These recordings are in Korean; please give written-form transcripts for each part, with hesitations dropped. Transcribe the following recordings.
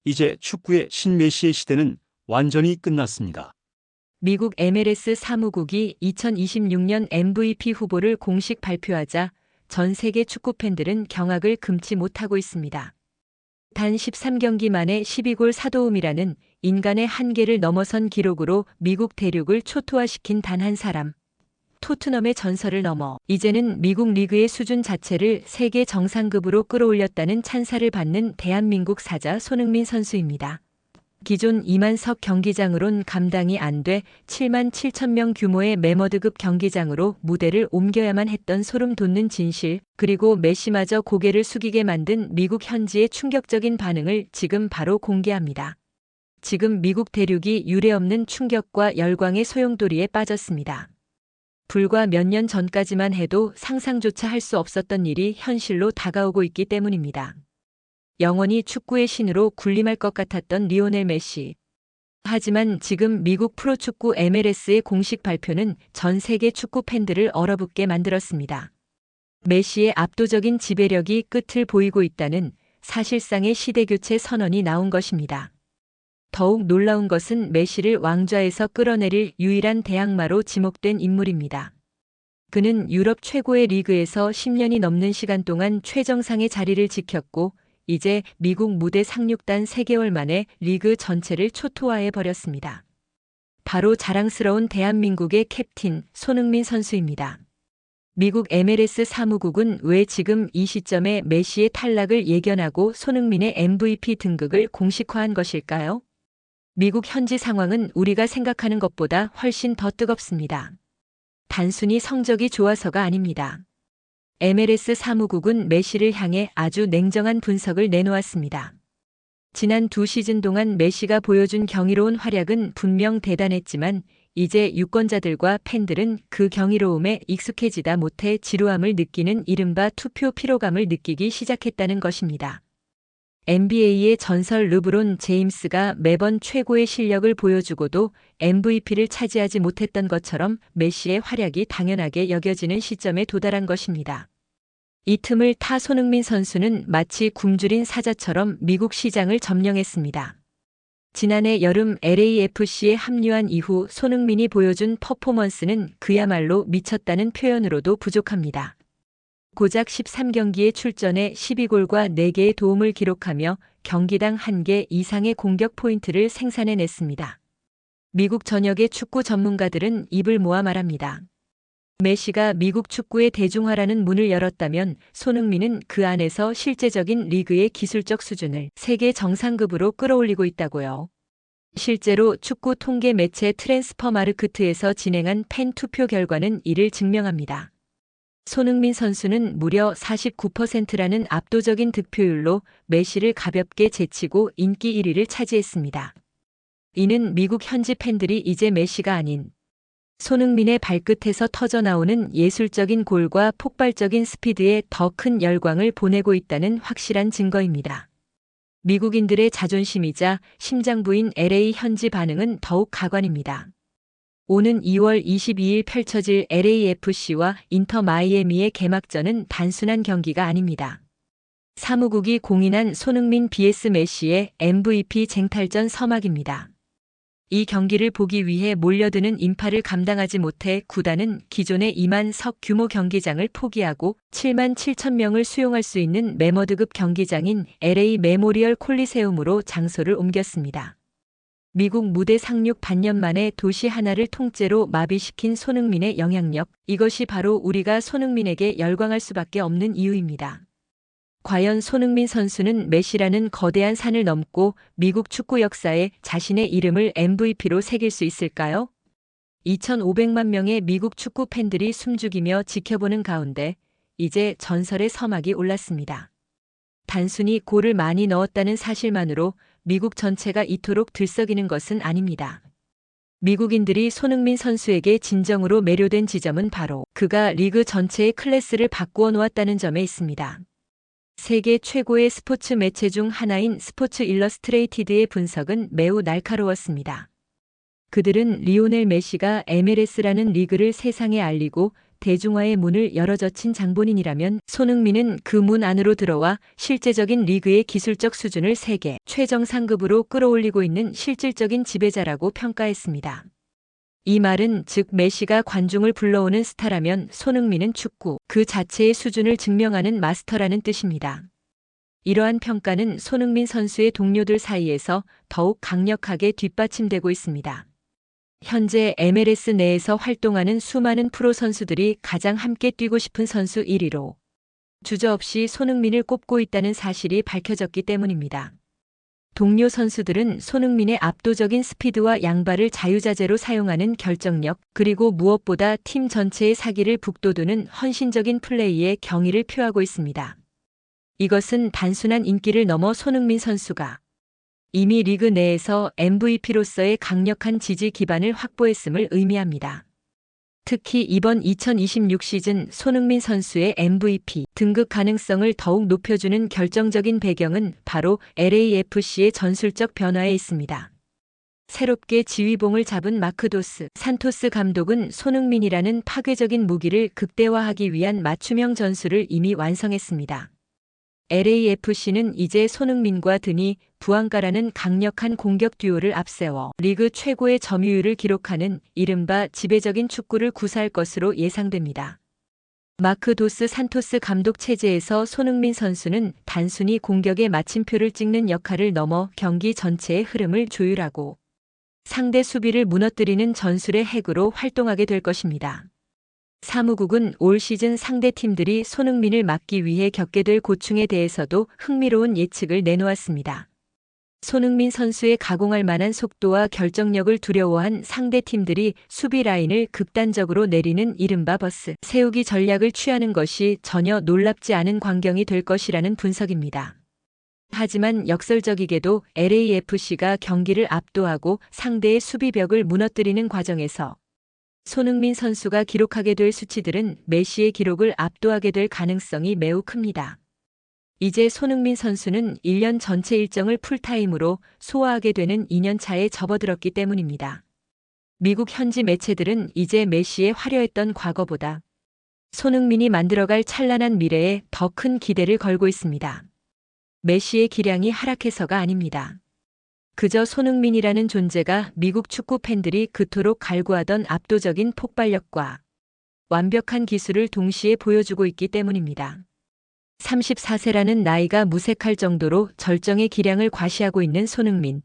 이제 축구의 신메시의 시대는 완전히 끝났습니다. 미국 MLS 사무국이 2026년 MVP 후보를 공식 발표하자 전 세계 축구 팬들은 경악을 금치 못하고 있습니다. 단 13경기 만에 12골 사도움이라는 인간의 한계를 넘어선 기록으로 미국 대륙을 초토화시킨 단 한 사람. 토트넘의 전설을 넘어 이제는 미국 리그의 수준 자체를 세계 정상급으로 끌어올렸다는 찬사를 받는 대한민국 사자 손흥민 선수입니다. 기존 2만석 경기장으론 감당이 안 돼 7만 7천 명 규모의 매머드급 경기장으로 무대를 옮겨야만 했던 소름 돋는 진실, 그리고 메시마저 고개를 숙이게 만든 미국 현지의 충격적인 반응을 지금 바로 공개합니다. 지금 미국 대륙이 유례없는 충격과 열광의 소용돌이에 빠졌습니다. 불과 몇 년 전까지만 해도 상상조차 할 수 없었던 일이 현실로 다가오고 있기 때문입니다. 영원히 축구의 신으로 군림할 것 같았던 리오넬 메시. 하지만 지금 미국 프로축구 MLS의 공식 발표는 전 세계 축구 팬들을 얼어붙게 만들었습니다. 메시의 압도적인 지배력이 끝을 보이고 있다는 사실상의 시대교체 선언이 나온 것입니다. 더욱 놀라운 것은 메시를 왕좌에서 끌어내릴 유일한 대항마로 지목된 인물입니다. 그는 유럽 최고의 리그에서 10년이 넘는 시간 동안 최정상의 자리를 지켰고, 이제 미국 무대 상륙단 3개월 만에 리그 전체를 초토화해 버렸습니다. 바로 자랑스러운 대한민국의 캡틴 손흥민 선수입니다. 미국 MLS 사무국은 왜 지금 이 시점에 메시의 탈락을 예견하고 손흥민의 MVP 등극을 공식화한 것일까요? 미국 현지 상황은 우리가 생각하는 것보다 훨씬 더 뜨겁습니다. 단순히 성적이 좋아서가 아닙니다. MLS 사무국은 메시를 향해 아주 냉정한 분석을 내놓았습니다. 지난 2시즌 동안 메시가 보여준 경이로운 활약은 분명 대단했지만 이제 유권자들과 팬들은 그 경이로움에 익숙해지다 못해 지루함을 느끼는 이른바 투표 피로감을 느끼기 시작했다는 것입니다. NBA의 전설 르브론 제임스가 매번 최고의 실력을 보여주고도 MVP를 차지하지 못했던 것처럼 메시의 활약이 당연하게 여겨지는 시점에 도달한 것입니다. 이 틈을 타 손흥민 선수는 마치 굶주린 사자처럼 미국 시장을 점령했습니다. 지난해 여름 LAFC에 합류한 이후 손흥민이 보여준 퍼포먼스는 그야말로 미쳤다는 표현으로도 부족합니다. 고작 13경기에 출전해 12골과 4개의 도움을 기록하며 경기당 1개 이상의 공격 포인트를 생산해냈습니다. 미국 전역의 축구 전문가들은 입을 모아 말합니다. 메시가 미국 축구의 대중화라는 문을 열었다면 손흥민은 그 안에서 실제적인 리그의 기술적 수준을 세계 정상급으로 끌어올리고 있다고요. 실제로 축구 통계 매체 트랜스퍼마르크트에서 진행한 팬 투표 결과는 이를 증명합니다. 손흥민 선수는 무려 49%라는 압도적인 득표율로 메시를 가볍게 제치고 인기 1위를 차지했습니다. 이는 미국 현지 팬들이 이제 메시가 아닌 손흥민의 발끝에서 터져나오는 예술적인 골과 폭발적인 스피드에 더 큰 열광을 보내고 있다는 확실한 증거입니다. 미국인들의 자존심이자 심장부인 LA 현지 반응은 더욱 가관입니다. 오는 2월 22일 펼쳐질 LAFC와 인터 마이애미의 개막전은 단순한 경기가 아닙니다. 사무국이 공인한 손흥민 vs 메시의 MVP 쟁탈전 서막입니다. 이 경기를 보기 위해 몰려드는 인파를 감당하지 못해 구단은 기존의 2만 석 규모 경기장을 포기하고 7만 7천 명을 수용할 수 있는 매머드급 경기장인 LA 메모리얼 콜리세움으로 장소를 옮겼습니다. 미국 무대 상륙 반년 만에 도시 하나를 통째로 마비시킨 손흥민의 영향력, 이것이 바로 우리가 손흥민에게 열광할 수밖에 없는 이유입니다. 과연 손흥민 선수는 메시라는 거대한 산을 넘고 미국 축구 역사에 자신의 이름을 MVP로 새길 수 있을까요? 2,500만 명의 미국 축구 팬들이 숨죽이며 지켜보는 가운데 이제 전설의 서막이 올랐습니다. 단순히 골을 많이 넣었다는 사실만으로 미국 전체가 이토록 들썩이는 것은 아닙니다. 미국인들이 손흥민 선수에게 진정으로 매료된 지점은 바로 그가 리그 전체의 클래스를 바꾸어 놓았다는 점에 있습니다. 세계 최고의 스포츠 매체 중 하나인 스포츠 일러스트레이티드의 분석은 매우 날카로웠습니다. 그들은 리오넬 메시가 MLS라는 리그를 세상에 알리고 대중화의 문을 열어젖힌 장본인이라면 손흥민은 그 문 안으로 들어와 실제적인 리그의 기술적 수준을 세계 최정상급으로 끌어올리고 있는 실질적인 지배자라고 평가했습니다. 이 말은 즉 메시가 관중을 불러오는 스타라면 손흥민은 축구 그 자체의 수준을 증명하는 마스터라는 뜻입니다. 이러한 평가는 손흥민 선수의 동료들 사이에서 더욱 강력하게 뒷받침되고 있습니다. 현재 MLS 내에서 활동하는 수많은 프로 선수들이 가장 함께 뛰고 싶은 선수 1위로 주저없이 손흥민을 꼽고 있다는 사실이 밝혀졌기 때문입니다. 동료 선수들은 손흥민의 압도적인 스피드와 양발을 자유자재로 사용하는 결정력, 그리고 무엇보다 팀 전체의 사기를 북돋우는 헌신적인 플레이에 경의를 표하고 있습니다. 이것은 단순한 인기를 넘어 손흥민 선수가 이미 리그 내에서 MVP로서의 강력한 지지 기반을 확보했음을 의미합니다. 특히 이번 2026 시즌 손흥민 선수의 MVP 등극 가능성을 더욱 높여주는 결정적인 배경은 바로 LAFC의 전술적 변화에 있습니다. 새롭게 지휘봉을 잡은 마크 도스 산토스 감독은 손흥민이라는 파괴적인 무기를 극대화하기 위한 맞춤형 전술을 이미 완성했습니다. LAFC는 이제 손흥민과 드니 부앙가라는 강력한 공격 듀오를 앞세워 리그 최고의 점유율을 기록하는 이른바 지배적인 축구를 구사할 것으로 예상됩니다. 마크 도스 산토스 감독 체제에서 손흥민 선수는 단순히 공격의 마침표를 찍는 역할을 넘어 경기 전체의 흐름을 조율하고 상대 수비를 무너뜨리는 전술의 핵으로 활동하게 될 것입니다. 사무국은 올 시즌 상대 팀들이 손흥민을 막기 위해 겪게 될 고충에 대해서도 흥미로운 예측을 내놓았습니다. 손흥민 선수의 가공할 만한 속도와 결정력을 두려워한 상대 팀들이 수비 라인을 극단적으로 내리는 이른바 버스 세우기 전략을 취하는 것이 전혀 놀랍지 않은 광경이 될 것이라는 분석입니다. 하지만 역설적이게도 LAFC가 경기를 압도하고 상대의 수비벽을 무너뜨리는 과정에서 손흥민 선수가 기록하게 될 수치들은 메시의 기록을 압도하게 될 가능성이 매우 큽니다. 이제 손흥민 선수는 1년 전체 일정을 풀타임으로 소화하게 되는 2년차에 접어들었기 때문입니다. 미국 현지 매체들은 이제 메시의 화려했던 과거보다 손흥민이 만들어갈 찬란한 미래에 더 큰 기대를 걸고 있습니다. 메시의 기량이 하락해서가 아닙니다. 그저 손흥민이라는 존재가 미국 축구 팬들이 그토록 갈구하던 압도적인 폭발력과 완벽한 기술을 동시에 보여주고 있기 때문입니다. 34세라는 나이가 무색할 정도로 절정의 기량을 과시하고 있는 손흥민.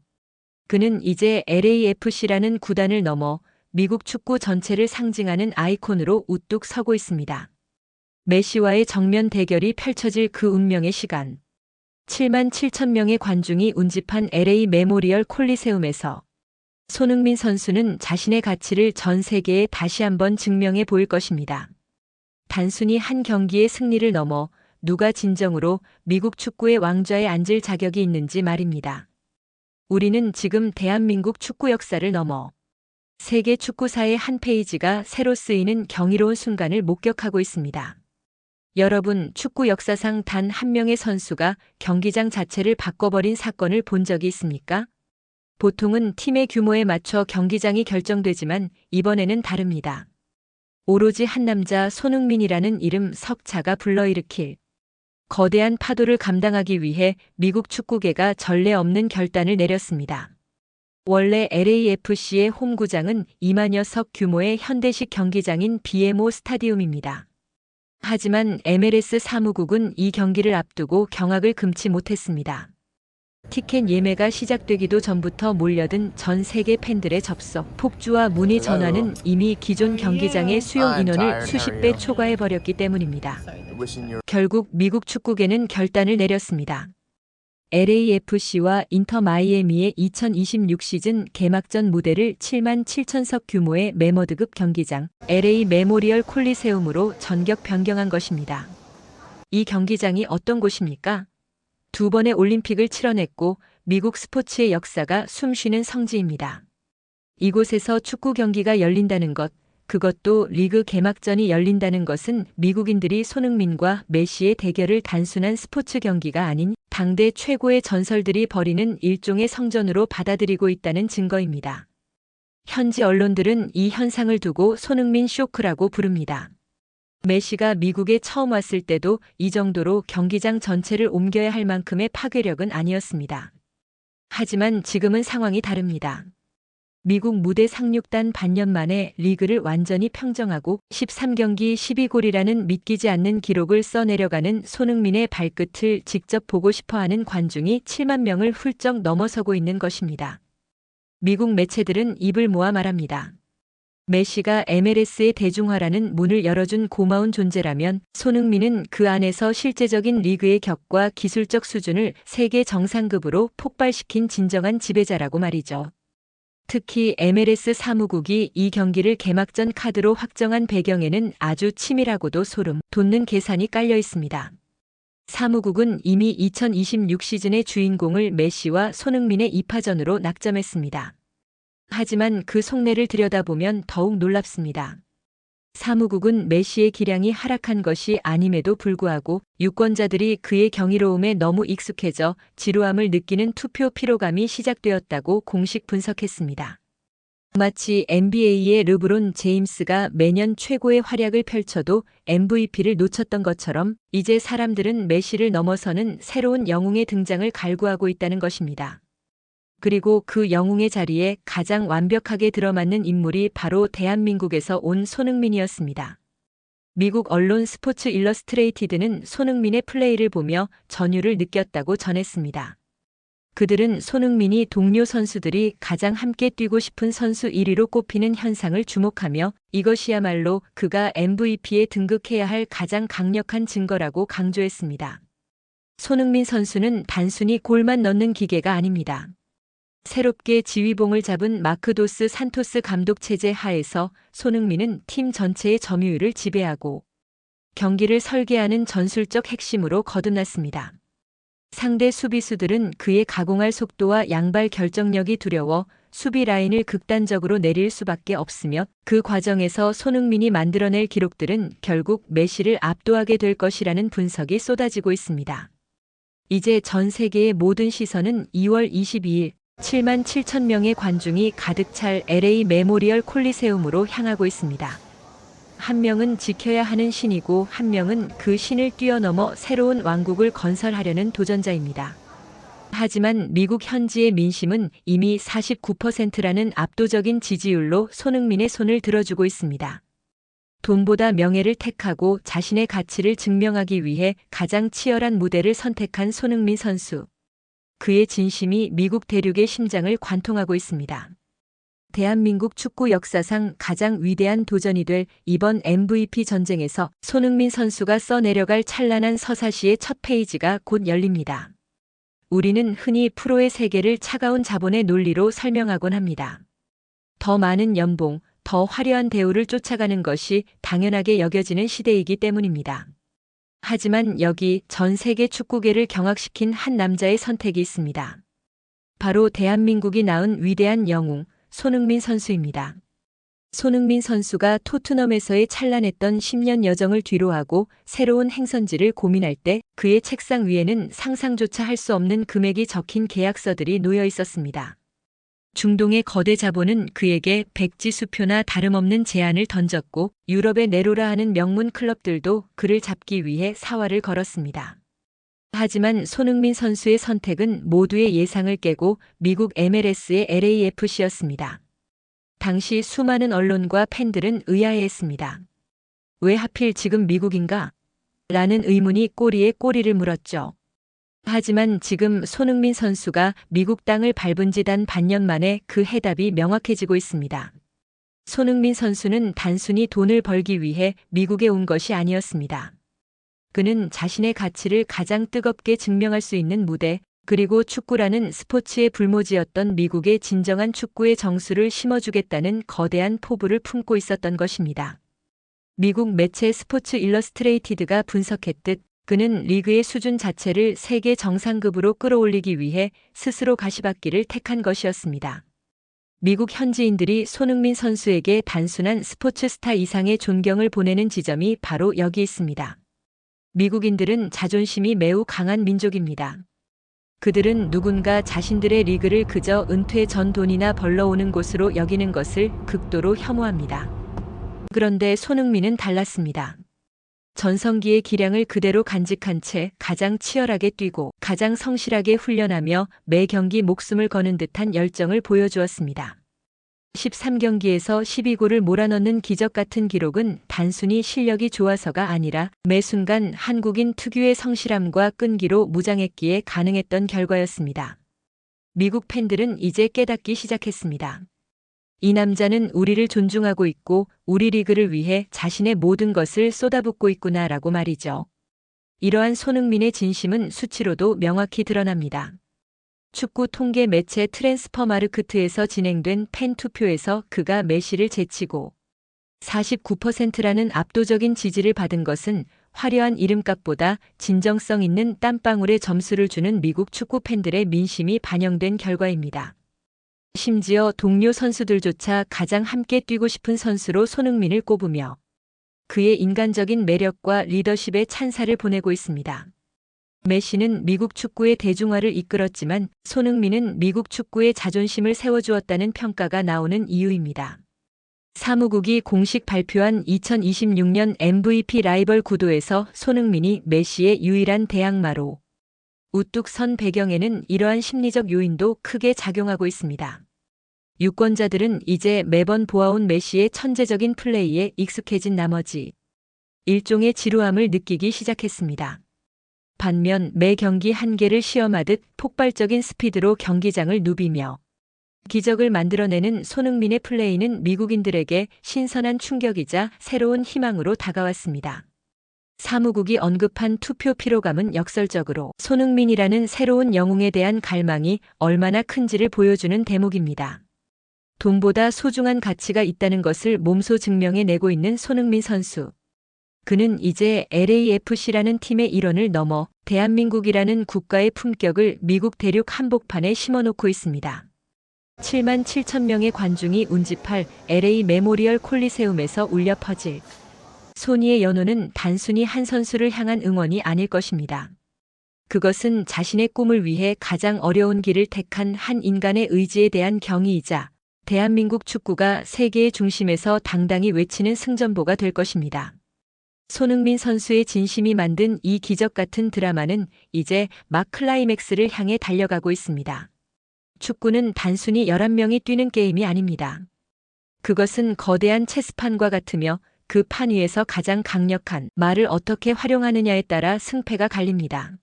그는 이제 LAFC라는 구단을 넘어 미국 축구 전체를 상징하는 아이콘으로 우뚝 서고 있습니다. 메시와의 정면 대결이 펼쳐질 그 운명의 시간. 7만 7천 명의 관중이 운집한 LA 메모리얼 콜리세움에서 손흥민 선수는 자신의 가치를 전 세계에 다시 한번 증명해 보일 것입니다. 단순히 한 경기의 승리를 넘어 누가 진정으로 미국 축구의 왕좌에 앉을 자격이 있는지 말입니다. 우리는 지금 대한민국 축구 역사를 넘어 세계 축구사의 한 페이지가 새로 쓰이는 경이로운 순간을 목격하고 있습니다. 여러분, 축구 역사상 단 한 명의 선수가 경기장 자체를 바꿔버린 사건을 본 적이 있습니까? 보통은 팀의 규모에 맞춰 경기장이 결정되지만 이번에는 다릅니다. 오로지 한 남자 손흥민이라는 이름 석자가 불러일으킬 거대한 파도를 감당하기 위해 미국 축구계가 전례 없는 결단을 내렸습니다. 원래 LAFC의 홈구장은 2만여 석 규모의 현대식 경기장인 BMO 스타디움입니다. 하지만 MLS 사무국은 이 경기를 앞두고 경악을 금치 못했습니다. 티켓 예매가 시작되기도 전부터 몰려든 전 세계 팬들의 접속, 폭주와 문의 전화는 이미 기존 경기장의 수용 인원을 수십 배 초과해버렸기 때문입니다. 결국 미국 축구계는 결단을 내렸습니다. LAFC와 인터 마이애미의 2026 시즌 개막전 무대를 7만 7천석 규모의 메머드급 경기장 LA 메모리얼 콜리세움으로 전격 변경한 것입니다. 이 경기장이 어떤 곳입니까? 두 번의 올림픽을 치러냈고 미국 스포츠의 역사가 숨쉬는 성지입니다. 이곳에서 축구 경기가 열린다는 것, 그것도 리그 개막전이 열린다는 것은 미국인들이 손흥민과 메시의 대결을 단순한 스포츠 경기가 아닌 당대 최고의 전설들이 벌이는 일종의 성전으로 받아들이고 있다는 증거입니다. 현지 언론들은 이 현상을 두고 손흥민 쇼크라고 부릅니다. 메시가 미국에 처음 왔을 때도 이 정도로 경기장 전체를 옮겨야 할 만큼의 파괴력은 아니었습니다. 하지만 지금은 상황이 다릅니다. 미국 무대 상륙단 반년 만에 리그를 완전히 평정하고 13경기 12골이라는 믿기지 않는 기록을 써내려가는 손흥민의 발끝을 직접 보고 싶어하는 관중이 7만 명을 훌쩍 넘어서고 있는 것입니다. 미국 매체들은 입을 모아 말합니다. 메시가 MLS의 대중화라는 문을 열어준 고마운 존재라면 손흥민은 그 안에서 실제적인 리그의 격과 기술적 수준을 세계 정상급으로 폭발시킨 진정한 지배자라고 말이죠. 특히 MLS 사무국이 이 경기를 개막전 카드로 확정한 배경에는 아주 치밀하고도 소름 돋는 계산이 깔려 있습니다. 사무국은 이미 2026 시즌의 주인공을 메시와 손흥민의 2파전으로 낙점했습니다. 하지만 그 속내를 들여다보면 더욱 놀랍습니다. 사무국은 메시의 기량이 하락한 것이 아님에도 불구하고 유권자들이 그의 경이로움에 너무 익숙해져 지루함을 느끼는 투표 피로감이 시작되었다고 공식 분석했습니다. 마치 NBA의 르브론 제임스가 매년 최고의 활약을 펼쳐도 MVP를 놓쳤던 것처럼 이제 사람들은 메시를 넘어서는 새로운 영웅의 등장을 갈구하고 있다는 것입니다. 그리고 그 영웅의 자리에 가장 완벽하게 들어맞는 인물이 바로 대한민국에서 온 손흥민이었습니다. 미국 언론 스포츠 일러스트레이티드는 손흥민의 플레이를 보며 전율을 느꼈다고 전했습니다. 그들은 손흥민이 동료 선수들이 가장 함께 뛰고 싶은 선수 1위로 꼽히는 현상을 주목하며 이것이야말로 그가 MVP에 등극해야 할 가장 강력한 증거라고 강조했습니다. 손흥민 선수는 단순히 골만 넣는 기계가 아닙니다. 새롭게 지휘봉을 잡은 마크 도스 산토스 감독 체제 하에서 손흥민은 팀 전체의 점유율을 지배하고 경기를 설계하는 전술적 핵심으로 거듭났습니다. 상대 수비수들은 그의 가공할 속도와 양발 결정력이 두려워 수비 라인을 극단적으로 내릴 수밖에 없으며 그 과정에서 손흥민이 만들어낼 기록들은 결국 메시를 압도하게 될 것이라는 분석이 쏟아지고 있습니다. 이제 전 세계의 모든 시선은 2월 22일 7만 7천 명의 관중이 가득 찰 LA 메모리얼 콜리세움으로 향하고 있습니다. 한 명은 지켜야 하는 신이고 한 명은 그 신을 뛰어넘어 새로운 왕국을 건설하려는 도전자입니다. 하지만 미국 현지의 민심은 이미 49%라는 압도적인 지지율로 손흥민의 손을 들어주고 있습니다. 돈보다 명예를 택하고 자신의 가치를 증명하기 위해 가장 치열한 무대를 선택한 손흥민 선수. 그의 진심이 미국 대륙의 심장을 관통하고 있습니다. 대한민국 축구 역사상 가장 위대한 도전이 될 이번 MVP 전쟁에서 손흥민 선수가 써내려갈 찬란한 서사시의 첫 페이지가 곧 열립니다. 우리는 흔히 프로의 세계를 차가운 자본의 논리로 설명하곤 합니다. 더 많은 연봉, 더 화려한 대우를 쫓아가는 것이 당연하게 여겨지는 시대이기 때문입니다. 하지만 여기 전 세계 축구계를 경악시킨 한 남자의 선택이 있습니다. 바로 대한민국이 낳은 위대한 영웅, 손흥민 선수입니다. 손흥민 선수가 토트넘에서의 찬란했던 10년 여정을 뒤로하고 새로운 행선지를 고민할 때 그의 책상 위에는 상상조차 할 수 없는 금액이 적힌 계약서들이 놓여 있었습니다. 중동의 거대 자본은 그에게 백지수표나 다름없는 제안을 던졌고 유럽의 네로라 하는 명문 클럽들도 그를 잡기 위해 사활을 걸었습니다. 하지만 손흥민 선수의 선택은 모두의 예상을 깨고 미국 MLS의 LAFC였습니다. 당시 수많은 언론과 팬들은 의아해했습니다. 왜 하필 지금 미국인가? 라는 의문이 꼬리에 꼬리를 물었죠. 하지만 지금 손흥민 선수가 미국 땅을 밟은 지 단 반년 만에 그 해답이 명확해지고 있습니다. 손흥민 선수는 단순히 돈을 벌기 위해 미국에 온 것이 아니었습니다. 그는 자신의 가치를 가장 뜨겁게 증명할 수 있는 무대, 그리고 축구라는 스포츠의 불모지였던 미국의 진정한 축구의 정수를 심어주겠다는 거대한 포부를 품고 있었던 것입니다. 미국 매체 스포츠 일러스트레이티드가 분석했듯 그는 리그의 수준 자체를 세계 정상급으로 끌어올리기 위해 스스로 가시밭길을 택한 것이었습니다. 미국 현지인들이 손흥민 선수에게 단순한 스포츠 스타 이상의 존경을 보내는 지점이 바로 여기 있습니다. 미국인들은 자존심이 매우 강한 민족입니다. 그들은 누군가 자신들의 리그를 그저 은퇴 전 돈이나 벌러오는 곳으로 여기는 것을 극도로 혐오합니다. 그런데 손흥민은 달랐습니다. 전성기의 기량을 그대로 간직한 채 가장 치열하게 뛰고 가장 성실하게 훈련하며 매 경기 목숨을 거는 듯한 열정을 보여주었습니다. 13경기에서 12골을 몰아넣는 기적 같은 기록은 단순히 실력이 좋아서가 아니라 매 순간 한국인 특유의 성실함과 끈기로 무장했기에 가능했던 결과였습니다. 미국 팬들은 이제 깨닫기 시작했습니다. 이 남자는 우리를 존중하고 있고 우리 리그를 위해 자신의 모든 것을 쏟아붓고 있구나라고 말이죠. 이러한 손흥민의 진심은 수치로도 명확히 드러납니다. 축구 통계 매체 트랜스퍼마르크트에서 진행된 팬 투표에서 그가 메시를 제치고 49%라는 압도적인 지지를 받은 것은 화려한 이름값보다 진정성 있는 땀방울의 점수를 주는 미국 축구 팬들의 민심이 반영된 결과입니다. 심지어 동료 선수들조차 가장 함께 뛰고 싶은 선수로 손흥민을 꼽으며 그의 인간적인 매력과 리더십에 찬사를 보내고 있습니다. 메시는 미국 축구의 대중화를 이끌었지만 손흥민은 미국 축구의 자존심을 세워주었다는 평가가 나오는 이유입니다. 사무국이 공식 발표한 2026년 MVP 라이벌 구도에서 손흥민이 메시의 유일한 대항마로 우뚝 선 배경에는 이러한 심리적 요인도 크게 작용하고 있습니다. 유권자들은 이제 매번 보아온 메시의 천재적인 플레이에 익숙해진 나머지 일종의 지루함을 느끼기 시작했습니다. 반면 매 경기 한계를 시험하듯 폭발적인 스피드로 경기장을 누비며 기적을 만들어내는 손흥민의 플레이는 미국인들에게 신선한 충격이자 새로운 희망으로 다가왔습니다. 사무국이 언급한 투표 피로감은 역설적으로 손흥민이라는 새로운 영웅에 대한 갈망이 얼마나 큰지를 보여주는 대목입니다. 돈보다 소중한 가치가 있다는 것을 몸소 증명해내고 있는 손흥민 선수. 그는 이제 LAFC라는 팀의 일원을 넘어 대한민국이라는 국가의 품격을 미국 대륙 한복판에 심어놓고 있습니다. 7만 7천 명의 관중이 운집할 LA 메모리얼 콜리세움에서 울려 퍼질 소니의 연호는 단순히 한 선수를 향한 응원이 아닐 것입니다. 그것은 자신의 꿈을 위해 가장 어려운 길을 택한 한 인간의 의지에 대한 경의이자 대한민국 축구가 세계의 중심에서 당당히 외치는 승전보가 될 것입니다. 손흥민 선수의 진심이 만든 이 기적 같은 드라마는 이제 막 클라이맥스를 향해 달려가고 있습니다. 축구는 단순히 11명이 뛰는 게임이 아닙니다. 그것은 거대한 체스판과 같으며 그 판 위에서 가장 강력한 말을 어떻게 활용하느냐에 따라 승패가 갈립니다.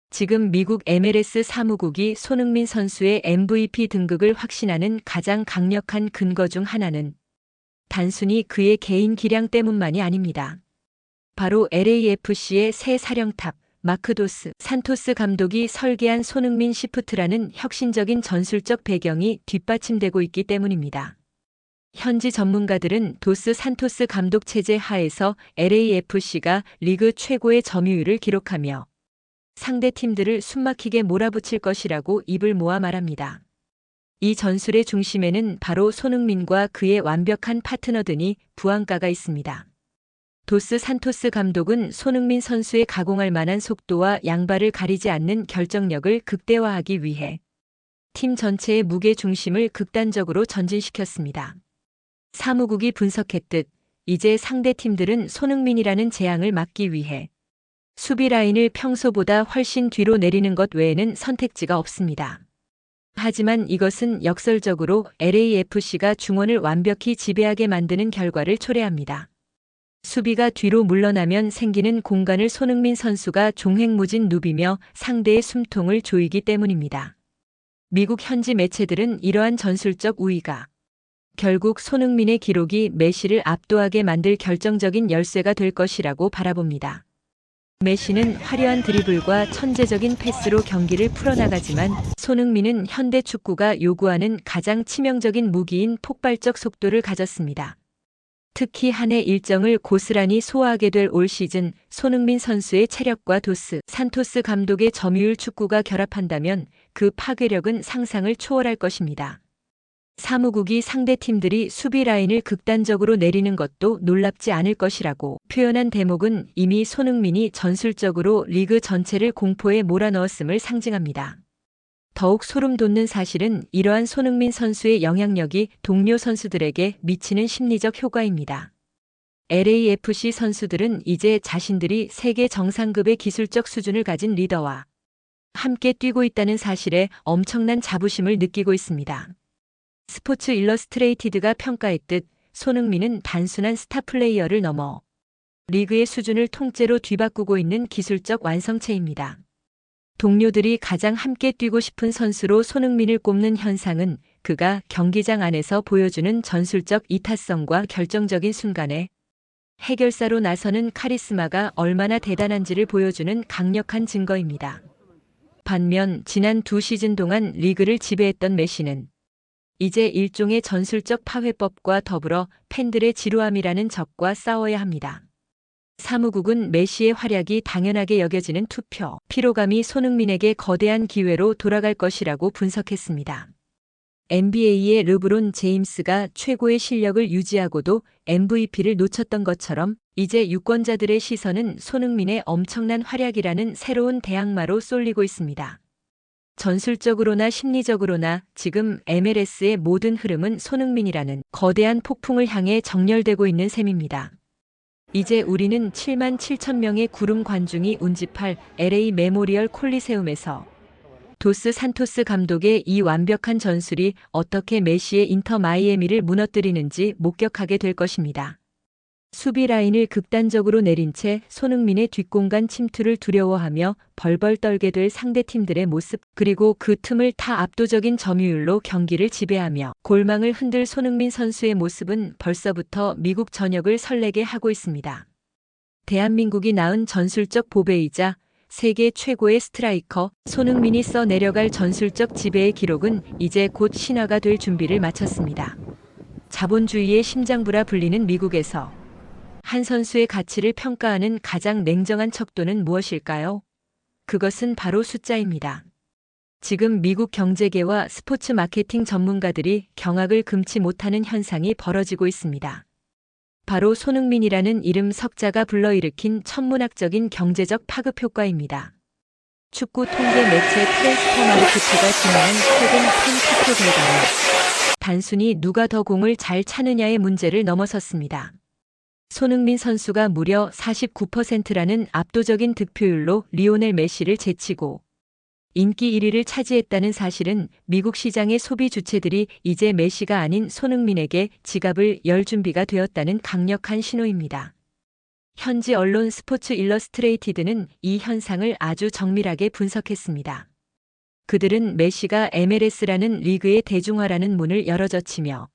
지금 미국 MLS 사무국이 손흥민 선수의 MVP 등극을 확신하는 가장 강력한 근거 중 하나는 단순히 그의 개인 기량 때문만이 아닙니다. 바로 LAFC의 새 사령탑 마크 도스 산토스 감독이 설계한 손흥민 시프트라는 혁신적인 전술적 배경이 뒷받침되고 있기 때문입니다. 현지 전문가들은 도스 산토스 감독 체제 하에서 LAFC가 리그 최고의 점유율을 기록하며 상대 팀들을 숨막히게 몰아붙일 것이라고 입을 모아 말합니다. 이 전술의 중심에는 바로 손흥민과 그의 완벽한 파트너들이 부안가가 있습니다. 도스 산토스 감독은 손흥민 선수의 가공할 만한 속도와 양발을 가리지 않는 결정력을 극대화하기 위해 팀 전체의 무게 중심을 극단적으로 전진시켰습니다. 사무국이 분석했듯 이제 상대 팀들은 손흥민이라는 재앙을 막기 위해 수비 라인을 평소보다 훨씬 뒤로 내리는 것 외에는 선택지가 없습니다. 하지만 이것은 역설적으로 LAFC가 중원을 완벽히 지배하게 만드는 결과를 초래합니다. 수비가 뒤로 물러나면 생기는 공간을 손흥민 선수가 종횡무진 누비며 상대의 숨통을 조이기 때문입니다. 미국 현지 매체들은 이러한 전술적 우위가 결국 손흥민의 기록이 메시를 압도하게 만들 결정적인 열쇠가 될 것이라고 바라봅니다. 메시는 화려한 드리블과 천재적인 패스로 경기를 풀어나가지만 손흥민은 현대 축구가 요구하는 가장 치명적인 무기인 폭발적 속도를 가졌습니다. 특히 한 해 일정을 고스란히 소화하게 될 올 시즌 손흥민 선수의 체력과 도스 산토스 감독의 점유율 축구가 결합한다면 그 파괴력은 상상을 초월할 것입니다. 사무국이 상대 팀들이 수비 라인을 극단적으로 내리는 것도 놀랍지 않을 것이라고 표현한 대목은 이미 손흥민이 전술적으로 리그 전체를 공포에 몰아넣었음을 상징합니다. 더욱 소름 돋는 사실은 이러한 손흥민 선수의 영향력이 동료 선수들에게 미치는 심리적 효과입니다. LAFC 선수들은 이제 자신들이 세계 정상급의 기술적 수준을 가진 리더와 함께 뛰고 있다는 사실에 엄청난 자부심을 느끼고 있습니다. 스포츠 일러스트레이티드가 평가했듯 손흥민은 단순한 스타 플레이어를 넘어 리그의 수준을 통째로 뒤바꾸고 있는 기술적 완성체입니다. 동료들이 가장 함께 뛰고 싶은 선수로 손흥민을 꼽는 현상은 그가 경기장 안에서 보여주는 전술적 이타성과 결정적인 순간에 해결사로 나서는 카리스마가 얼마나 대단한지를 보여주는 강력한 증거입니다. 반면 지난 2시즌 동안 리그를 지배했던 메시는 이제 일종의 전술적 파회법과 더불어 팬들의 지루함이라는 적과 싸워야 합니다. 사무국은 메시의 활약이 당연하게 여겨지는 투표, 피로감이 손흥민에게 거대한 기회로 돌아갈 것이라고 분석했습니다. NBA의 르브론 제임스가 최고의 실력을 유지하고도 MVP를 놓쳤던 것처럼 이제 유권자들의 시선은 손흥민의 엄청난 활약이라는 새로운 대항마로 쏠리고 있습니다. 전술적으로나 심리적으로나 지금 MLS의 모든 흐름은 손흥민이라는 거대한 폭풍을 향해 정렬되고 있는 셈입니다. 이제 우리는 7만 7천 명의 구름 관중이 운집할 LA 메모리얼 콜리세움에서 도스 산토스 감독의 이 완벽한 전술이 어떻게 메시의 인터 마이애미를 무너뜨리는지 목격하게 될 것입니다. 수비 라인을 극단적으로 내린 채 손흥민의 뒷공간 침투를 두려워하며 벌벌 떨게 될 상대팀들의 모습, 그리고 그 틈을 타 압도적인 점유율로 경기를 지배하며 골망을 흔들 손흥민 선수의 모습은 벌써부터 미국 전역을 설레게 하고 있습니다. 대한민국이 낳은 전술적 보배이자 세계 최고의 스트라이커 손흥민이 써 내려갈 전술적 지배의 기록은 이제 곧 신화가 될 준비를 마쳤습니다. 자본주의의 심장부라 불리는 미국에서 한 선수의 가치를 평가하는 가장 냉정한 척도는 무엇일까요? 그것은 바로 숫자입니다. 지금 미국 경제계와 스포츠 마케팅 전문가들이 경악을 금치 못하는 현상이 벌어지고 있습니다. 바로 손흥민이라는 이름 석자가 불러일으킨 천문학적인 경제적 파급 효과입니다. 축구 통계 매체 트랜스퍼마르크트가 진행한 최근 팬 투표 결과는 단순히 누가 더 공을 잘 차느냐의 문제를 넘어섰습니다. 손흥민 선수가 무려 49%라는 압도적인 득표율로 리오넬 메시를 제치고 인기 1위를 차지했다는 사실은 미국 시장의 소비 주체들이 이제 메시가 아닌 손흥민에게 지갑을 열 준비가 되었다는 강력한 신호입니다. 현지 언론 스포츠 일러스트레이티드는 이 현상을 아주 정밀하게 분석했습니다. 그들은 메시가 MLS라는 리그의 대중화라는 문을 열어젖히며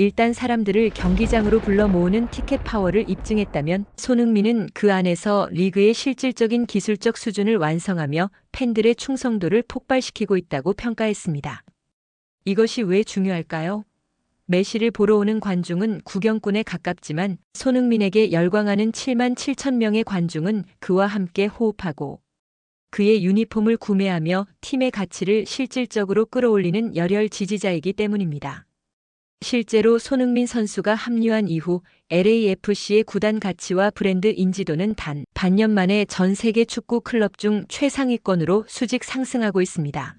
일단 사람들을 경기장으로 불러 모으는 티켓 파워를 입증했다면 손흥민은 그 안에서 리그의 실질적인 기술적 수준을 완성하며 팬들의 충성도를 폭발시키고 있다고 평가했습니다. 이것이 왜 중요할까요? 메시를 보러 오는 관중은 구경꾼에 가깝지만 손흥민에게 열광하는 7만 7천 명의 관중은 그와 함께 호흡하고 그의 유니폼을 구매하며 팀의 가치를 실질적으로 끌어올리는 열혈 지지자이기 때문입니다. 실제로 손흥민 선수가 합류한 이후 LAFC의 구단 가치와 브랜드 인지도는 단 반년 만에 전 세계 축구 클럽 중 최상위권으로 수직 상승하고 있습니다.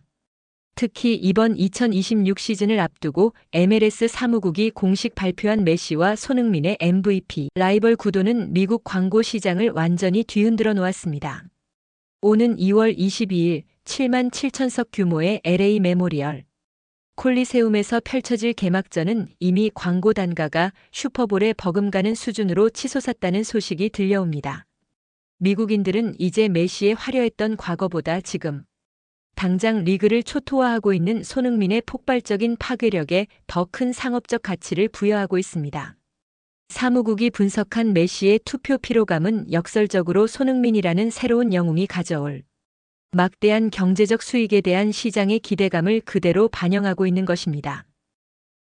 특히 이번 2026 시즌을 앞두고 MLS 사무국이 공식 발표한 메시와 손흥민의 MVP 라이벌 구도는 미국 광고 시장을 완전히 뒤흔들어 놓았습니다. 오는 2월 22일 7만 7천석 규모의 LA 메모리얼 콜리세움에서 펼쳐질 개막전은 이미 광고 단가가 슈퍼볼에 버금가는 수준으로 치솟았다는 소식이 들려옵니다. 미국인들은 이제 메시의 화려했던 과거보다 지금 당장 리그를 초토화하고 있는 손흥민의 폭발적인 파괴력에 더 큰 상업적 가치를 부여하고 있습니다. 사무국이 분석한 메시의 투표 피로감은 역설적으로 손흥민이라는 새로운 영웅이 가져올 막대한 경제적 수익에 대한 시장의 기대감을 그대로 반영하고 있는 것입니다.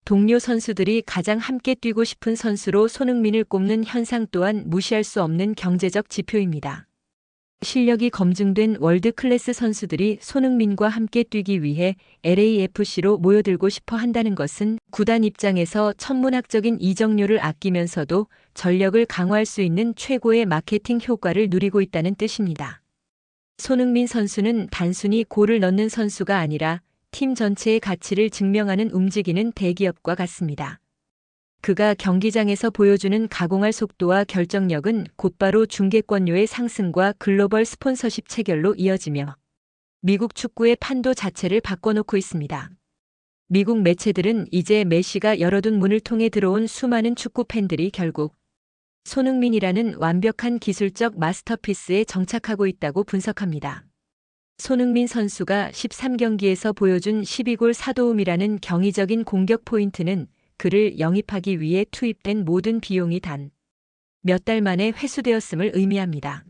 동료 선수들이 가장 함께 뛰고 싶은 선수로 손흥민을 꼽는 현상 또한 무시할 수 없는 경제적 지표입니다. 실력이 검증된 월드 클래스 선수들이 손흥민과 함께 뛰기 위해 LAFC로 모여들고 싶어 한다는 것은 구단 입장에서 천문학적인 이적료를 아끼면서도 전력을 강화할 수 있는 최고의 마케팅 효과를 누리고 있다는 뜻입니다. 손흥민 선수는 단순히 골을 넣는 선수가 아니라 팀 전체의 가치를 증명하는 움직이는 대기업과 같습니다. 그가 경기장에서 보여주는 가공할 속도와 결정력은 곧바로 중계권료의 상승과 글로벌 스폰서십 체결로 이어지며 미국 축구의 판도 자체를 바꿔놓고 있습니다. 미국 매체들은 이제 메시가 열어둔 문을 통해 들어온 수많은 축구 팬들이 결국 손흥민이라는 완벽한 기술적 마스터피스에 정착하고 있다고 분석합니다. 손흥민 선수가 13경기에서 보여준 12골 4도움이라는 경이적인 공격 포인트는 그를 영입하기 위해 투입된 모든 비용이 단 몇 달 만에 회수되었음을 의미합니다.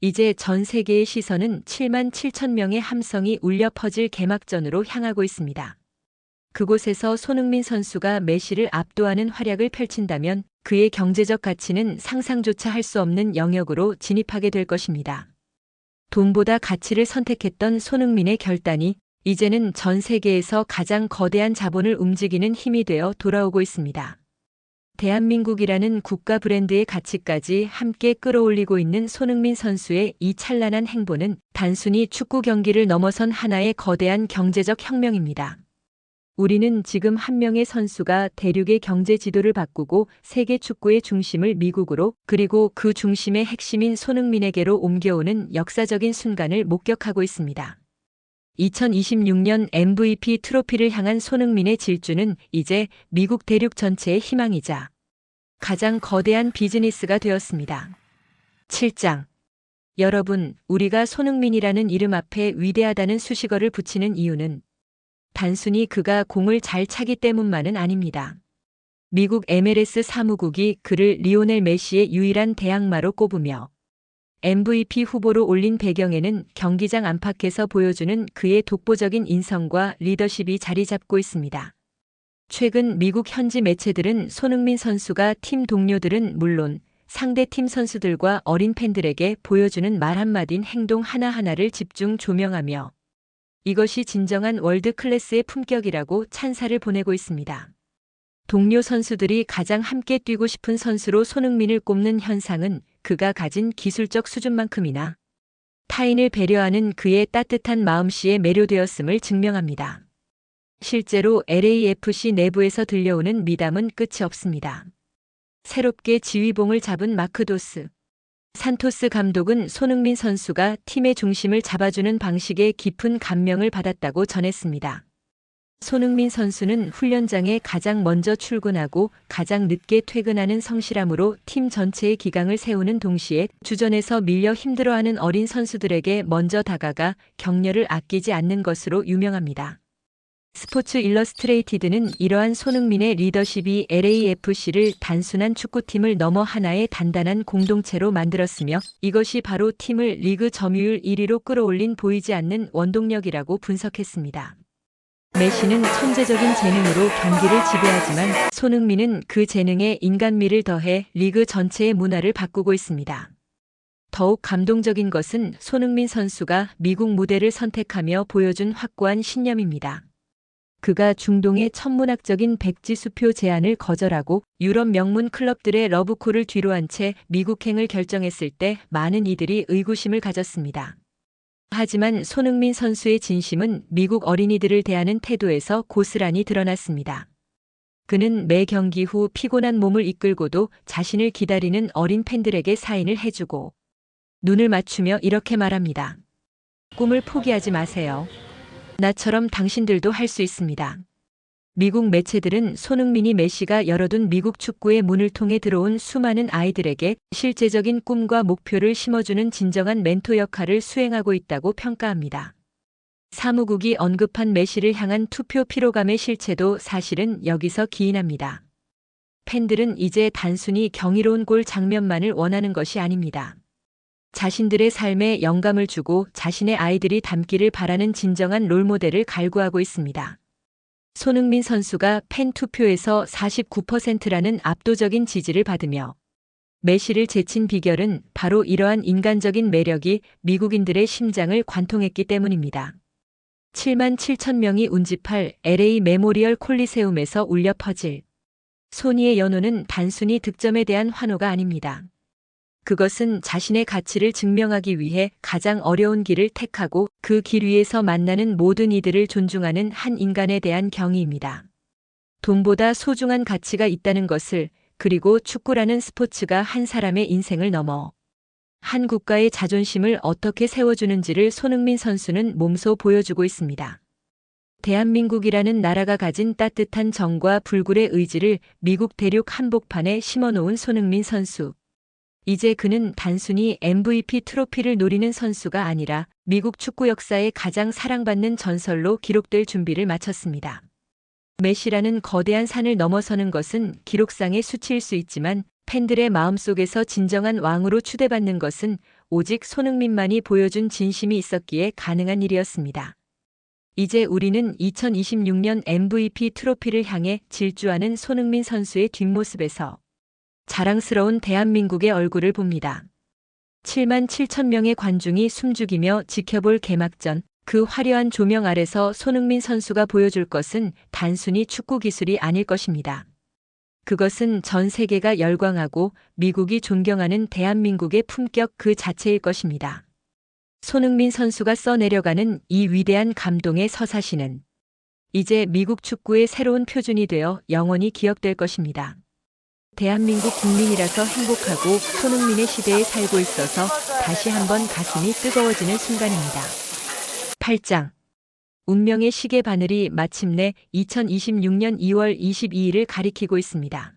이제 전 세계의 시선은 7만 7천 명의 함성이 울려 퍼질 개막전으로 향하고 있습니다. 그곳에서 손흥민 선수가 메시를 압도하는 활약을 펼친다면 그의 경제적 가치는 상상조차 할 수 없는 영역으로 진입하게 될 것입니다. 돈보다 가치를 선택했던 손흥민의 결단이 이제는 전 세계에서 가장 거대한 자본을 움직이는 힘이 되어 돌아오고 있습니다. 대한민국이라는 국가 브랜드의 가치까지 함께 끌어올리고 있는 손흥민 선수의 이 찬란한 행보는 단순히 축구 경기를 넘어선 하나의 거대한 경제적 혁명입니다. 우리는 지금 한 명의 선수가 대륙의 경제 지도를 바꾸고 세계 축구의 중심을 미국으로 그리고 그 중심의 핵심인 손흥민에게로 옮겨오는 역사적인 순간을 목격하고 있습니다. 2026년 MVP 트로피를 향한 손흥민의 질주는 이제 미국 대륙 전체의 희망이자 가장 거대한 비즈니스가 되었습니다. 7장. 여러분, 우리가 손흥민이라는 이름 앞에 위대하다는 수식어를 붙이는 이유는 단순히 그가 공을 잘 차기 때문만은 아닙니다. 미국 MLS 사무국이 그를 리오넬 메시의 유일한 대항마로 꼽으며 MVP 후보로 올린 배경에는 경기장 안팎에서 보여주는 그의 독보적인 인성과 리더십이 자리 잡고 있습니다. 최근 미국 현지 매체들은 손흥민 선수가 팀 동료들은 물론 상대팀 선수들과 어린 팬들에게 보여주는 말 한마디인 행동 하나하나를 집중 조명하며 이것이 진정한 월드 클래스의 품격이라고 찬사를 보내고 있습니다. 동료 선수들이 가장 함께 뛰고 싶은 선수로 손흥민을 꼽는 현상은 그가 가진 기술적 수준만큼이나 타인을 배려하는 그의 따뜻한 마음씨에 매료되었음을 증명합니다. 실제로 LAFC 내부에서 들려오는 미담은 끝이 없습니다. 새롭게 지휘봉을 잡은 마크 도스 산토스 감독은 손흥민 선수가 팀의 중심을 잡아주는 방식에 깊은 감명을 받았다고 전했습니다. 손흥민 선수는 훈련장에 가장 먼저 출근하고 가장 늦게 퇴근하는 성실함으로 팀 전체의 기강을 세우는 동시에 주전에서 밀려 힘들어하는 어린 선수들에게 먼저 다가가 격려를 아끼지 않는 것으로 유명합니다. 스포츠 일러스트레이티드는 이러한 손흥민의 리더십이 LAFC를 단순한 축구팀을 넘어 하나의 단단한 공동체로 만들었으며 이것이 바로 팀을 리그 점유율 1위로 끌어올린 보이지 않는 원동력이라고 분석했습니다. 메시는 천재적인 재능으로 경기를 지배하지만 손흥민은 그 재능에 인간미를 더해 리그 전체의 문화를 바꾸고 있습니다. 더욱 감동적인 것은 손흥민 선수가 미국 무대를 선택하며 보여준 확고한 신념입니다. 그가 중동의 천문학적인 백지수표 제안을 거절하고 유럽 명문 클럽들의 러브콜을 뒤로한 채 미국행을 결정했을 때 많은 이들이 의구심을 가졌습니다. 하지만 손흥민 선수의 진심은 미국 어린이들을 대하는 태도에서 고스란히 드러났습니다. 그는 매 경기 후 피곤한 몸을 이끌고도 자신을 기다리는 어린 팬들에게 사인을 해주고 눈을 맞추며 이렇게 말합니다. 꿈을 포기하지 마세요. 나처럼 당신들도 할 수 있습니다. 미국 매체들은 손흥민이 메시가 열어둔 미국 축구의 문을 통해 들어온 수많은 아이들에게 실제적인 꿈과 목표를 심어주는 진정한 멘토 역할을 수행하고 있다고 평가합니다. 사무국이 언급한 메시를 향한 투표 피로감의 실체도 사실은 여기서 기인합니다. 팬들은 이제 단순히 경이로운 골 장면만을 원하는 것이 아닙니다. 자신들의 삶에 영감을 주고 자신의 아이들이 닮기를 바라는 진정한 롤모델을 갈구하고 있습니다. 손흥민 선수가 팬 투표에서 49%라는 압도적인 지지를 받으며 메시를 제친 비결은 바로 이러한 인간적인 매력이 미국인들의 심장을 관통했기 때문입니다. 7만 7천 명이 운집할 LA 메모리얼 콜리세움에서 울려 퍼질 소니의 연호는 단순히 득점에 대한 환호가 아닙니다. 그것은 자신의 가치를 증명하기 위해 가장 어려운 길을 택하고 그 길 위에서 만나는 모든 이들을 존중하는 한 인간에 대한 경의입니다. 돈보다 소중한 가치가 있다는 것을, 그리고 축구라는 스포츠가 한 사람의 인생을 넘어 한 국가의 자존심을 어떻게 세워주는지를 손흥민 선수는 몸소 보여주고 있습니다. 대한민국이라는 나라가 가진 따뜻한 정과 불굴의 의지를 미국 대륙 한복판에 심어놓은 손흥민 선수. 이제 그는 단순히 MVP 트로피를 노리는 선수가 아니라 미국 축구 역사의 가장 사랑받는 전설로 기록될 준비를 마쳤습니다. 메시라는 거대한 산을 넘어서는 것은 기록상의 수치일 수 있지만 팬들의 마음속에서 진정한 왕으로 추대받는 것은 오직 손흥민만이 보여준 진심이 있었기에 가능한 일이었습니다. 이제 우리는 2026년 MVP 트로피를 향해 질주하는 손흥민 선수의 뒷모습에서 자랑스러운 대한민국의 얼굴을 봅니다. 7만 7천 명의 관중이 숨죽이며 지켜볼 개막전, 그 화려한 조명 아래서 손흥민 선수가 보여줄 것은 단순히 축구 기술이 아닐 것입니다. 그것은 전 세계가 열광하고 미국이 존경하는 대한민국의 품격 그 자체일 것입니다. 손흥민 선수가 써내려가는 이 위대한 감동의 서사시는 이제 미국 축구의 새로운 표준이 되어 영원히 기억될 것입니다. 대한민국 국민이라서 행복하고 손흥민의 시대에 살고 있어서 다시 한번 가슴이 뜨거워지는 순간입니다. 8장. 운명의 시계 바늘이 마침내 2026년 2월 22일을 가리키고 있습니다.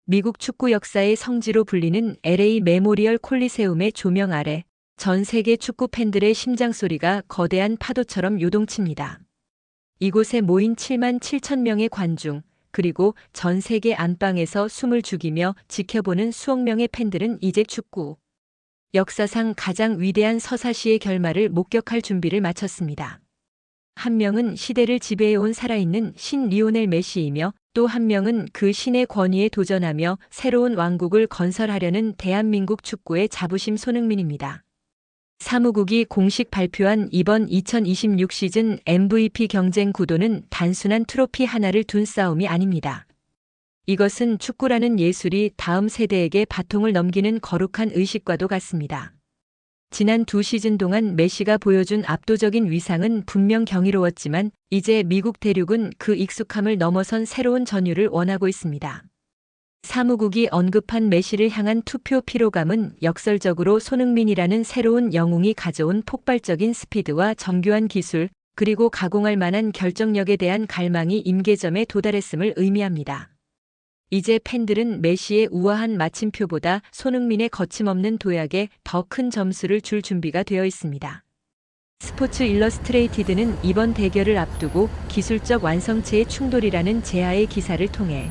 미국 축구 역사의 성지로 불리는 LA 메모리얼 콜리세움의 조명 아래 전 세계 축구 팬들의 심장 소리가 거대한 파도처럼 요동칩니다. 이곳에 모인 7만 7천 명의 관중, 그리고 전 세계 안방에서 숨을 죽이며 지켜보는 수억 명의 팬들은 이제 축구 역사상 가장 위대한 서사시의 결말을 목격할 준비를 마쳤습니다. 한 명은 시대를 지배해온 살아있는 신 리오넬 메시이며 또 한 명은 그 신의 권위에 도전하며 새로운 왕국을 건설하려는 대한민국 축구의 자부심 손흥민입니다. 사무국이 공식 발표한 이번 2026 시즌 MVP 경쟁 구도는 단순한 트로피 하나를 둔 싸움이 아닙니다. 이것은 축구라는 예술이 다음 세대에게 바통을 넘기는 거룩한 의식과도 같습니다. 지난 2시즌 동안 메시가 보여준 압도적인 위상은 분명 경이로웠지만 이제 미국 대륙은 그 익숙함을 넘어선 새로운 전율을 원하고 있습니다. 사무국이 언급한 메시를 향한 투표 피로감은 역설적으로 손흥민이라는 새로운 영웅이 가져온 폭발적인 스피드와 정교한 기술, 그리고 가공할 만한 결정력에 대한 갈망이 임계점에 도달했음을 의미합니다. 이제 팬들은 메시의 우아한 마침표보다 손흥민의 거침없는 도약에 더 큰 점수를 줄 준비가 되어 있습니다. 스포츠 일러스트레이티드는 이번 대결을 앞두고 기술적 완성체의 충돌이라는 제아의 기사를 통해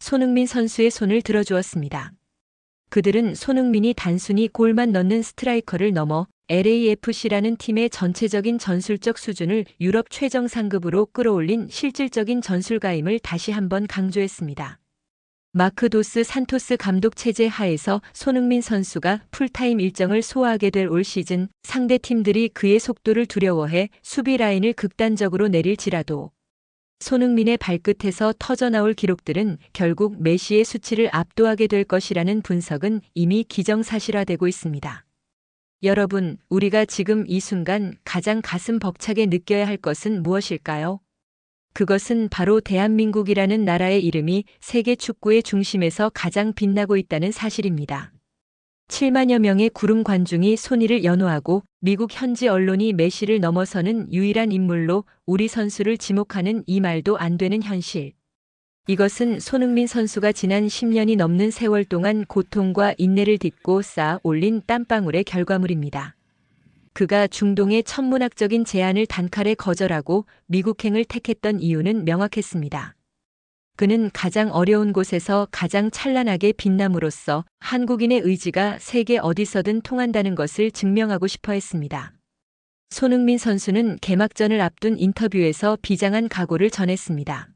손흥민 선수의 손을 들어주었습니다. 그들은 손흥민이 단순히 골만 넣는 스트라이커를 넘어 LAFC라는 팀의 전체적인 전술적 수준을 유럽 최정 상급으로 끌어올린 실질적인 전술가임을 다시 한번 강조했습니다. 마크 도스 산토스 감독 체제 하에서 손흥민 선수가 풀타임 일정을 소화하게 될 올 시즌 상대 팀들이 그의 속도를 두려워해 수비 라인을 극단적으로 내릴지라도 손흥민의 발끝에서 터져나올 기록들은 결국 메시의 수치를 압도하게 될 것이라는 분석은 이미 기정사실화되고 있습니다. 여러분, 우리가 지금 이 순간 가장 가슴 벅차게 느껴야 할 것은 무엇일까요? 그것은 바로 대한민국이라는 나라의 이름이 세계 축구의 중심에서 가장 빛나고 있다는 사실입니다. 7만여 명의 구름 관중이 손의를 연호하고 미국 현지 언론이 메시를 넘어서는 유일한 인물로 우리 선수를 지목하는 이 말도 안 되는 현실. 이것은 손흥민 선수가 지난 10년이 넘는 세월 동안 고통과 인내를 딛고 쌓아 올린 땀방울의 결과물입니다. 그가 중동의 천문학적인 제안을 단칼에 거절하고 미국행을 택했던 이유는 명확했습니다. 그는 가장 어려운 곳에서 가장 찬란하게 빛남으로써 한국인의 의지가 세계 어디서든 통한다는 것을 증명하고 싶어 했습니다. 손흥민 선수는 개막전을 앞둔 인터뷰에서 비장한 각오를 전했습니다.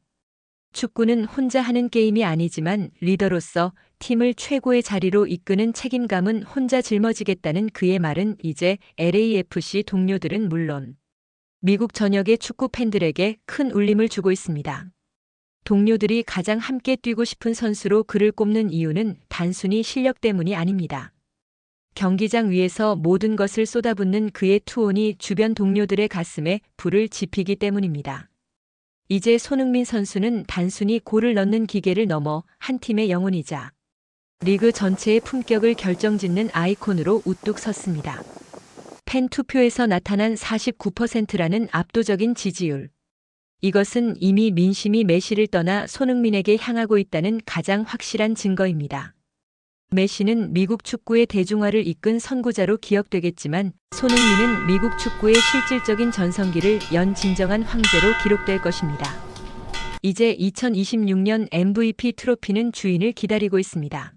축구는 혼자 하는 게임이 아니지만 리더로서 팀을 최고의 자리로 이끄는 책임감은 혼자 짊어지겠다는 그의 말은 이제 LAFC 동료들은 물론 미국 전역의 축구 팬들에게 큰 울림을 주고 있습니다. 동료들이 가장 함께 뛰고 싶은 선수로 그를 꼽는 이유는 단순히 실력 때문이 아닙니다. 경기장 위에서 모든 것을 쏟아붓는 그의 투혼이 주변 동료들의 가슴에 불을 지피기 때문입니다. 이제 손흥민 선수는 단순히 골을 넣는 기계를 넘어 한 팀의 영혼이자 리그 전체의 품격을 결정짓는 아이콘으로 우뚝 섰습니다. 팬 투표에서 나타난 49%라는 압도적인 지지율. 이것은 이미 민심이 메시를 떠나 손흥민에게 향하고 있다는 가장 확실한 증거입니다. 메시는 미국 축구의 대중화를 이끈 선구자로 기억되겠지만 손흥민은 미국 축구의 실질적인 전성기를 연 진정한 황제로 기록될 것입니다. 이제 2026년 MVP 트로피는 주인을 기다리고 있습니다.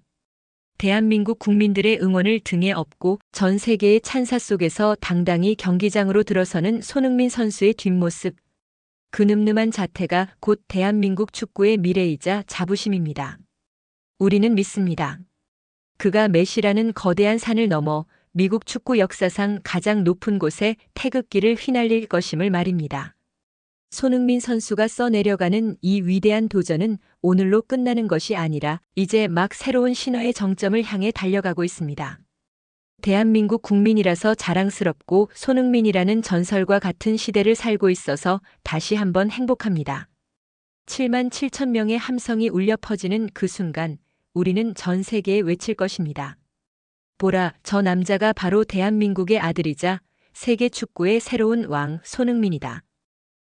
대한민국 국민들의 응원을 등에 업고 전 세계의 찬사 속에서 당당히 경기장으로 들어서는 손흥민 선수의 뒷모습. 그 늠름한 자태가 곧 대한민국 축구의 미래이자 자부심입니다. 우리는 믿습니다. 그가 메시라는 거대한 산을 넘어 미국 축구 역사상 가장 높은 곳에 태극기를 휘날릴 것임을 말입니다. 손흥민 선수가 써내려가는 이 위대한 도전은 오늘로 끝나는 것이 아니라 이제 막 새로운 신화의 정점을 향해 달려가고 있습니다. 대한민국 국민이라서 자랑스럽고 손흥민이라는 전설과 같은 시대를 살고 있어서 다시 한번 행복합니다. 7만 7천 명의 함성이 울려 퍼지는 그 순간 우리는 전 세계에 외칠 것입니다. 보라, 저 남자가 바로 대한민국의 아들이자 세계 축구의 새로운 왕 손흥민이다.